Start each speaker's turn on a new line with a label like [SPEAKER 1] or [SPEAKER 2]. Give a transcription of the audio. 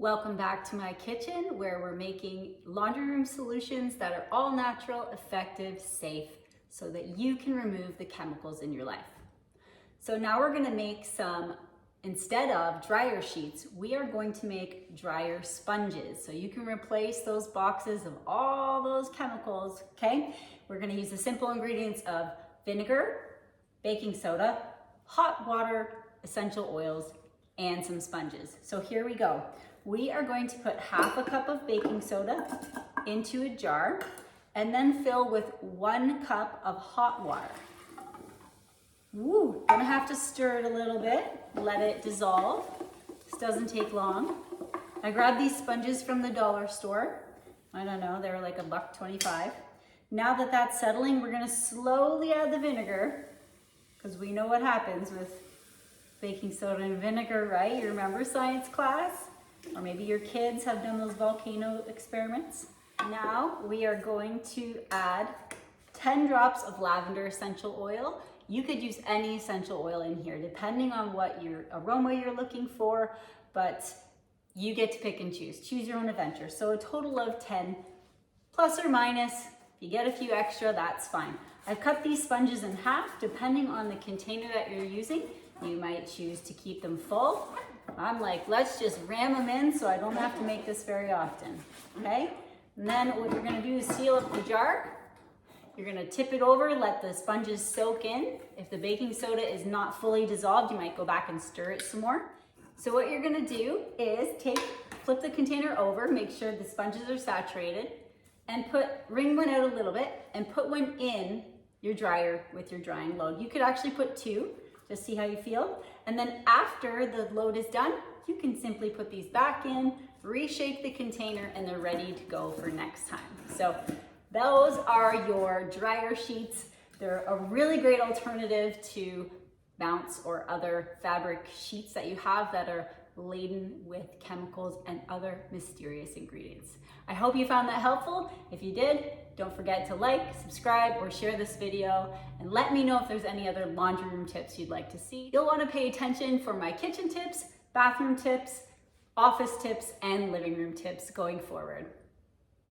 [SPEAKER 1] Welcome back to my kitchen where we're making laundry room solutions that are all natural, effective, safe, so that you can remove the chemicals in your life. So now we're gonna make some, instead of dryer sheets, we are going to make dryer sponges. So you can replace those boxes of all those chemicals, okay? We're gonna use the simple ingredients of vinegar, baking soda, hot water, essential oils, and some sponges. So here we go. We are going to put half a cup of baking soda into a jar and then fill with 1 cup of hot water. Woo, gonna have to stir it a little bit, let it dissolve. This doesn't take long. I grabbed these sponges from the dollar store. I don't know, they were like $1.25. Now that that's settling, we're gonna slowly add the vinegar because we know what happens with baking soda and vinegar, right? You remember science class? Or maybe your kids have done those volcano experiments. Now we are going to add 10 drops of lavender essential oil. You could use any essential oil in here, depending on what your aroma you're looking for, but you get to pick and choose. Choose your own adventure. So a total of 10, plus or minus. If you get a few extra, that's fine. I've cut these sponges in half, depending on the container that you're using. You might choose to keep them full. I'm like, let's just ram them in so I don't have to make this very often, okay? And then what you're gonna do is seal up the jar. You're gonna tip it over, let the sponges soak in. If the baking soda is not fully dissolved, you might go back and stir it some more. So what you're gonna do is flip the container over, make sure the sponges are saturated, and wring one out a little bit and put one in your dryer with your drying load. You could actually put 2. Just see how you feel. And then after the load is done, you can simply put these back in, reshape the container, and they're ready to go for next time. So those are your dryer sheets. They're a really great alternative to mounts or other fabric sheets that you have that are laden with chemicals and other mysterious ingredients. I hope you found that helpful. If you did, don't forget to like, subscribe, or share this video, and let me know if there's any other laundry room tips you'd like to see. You'll want to pay attention for my kitchen tips, bathroom tips, office tips, and living room tips going forward.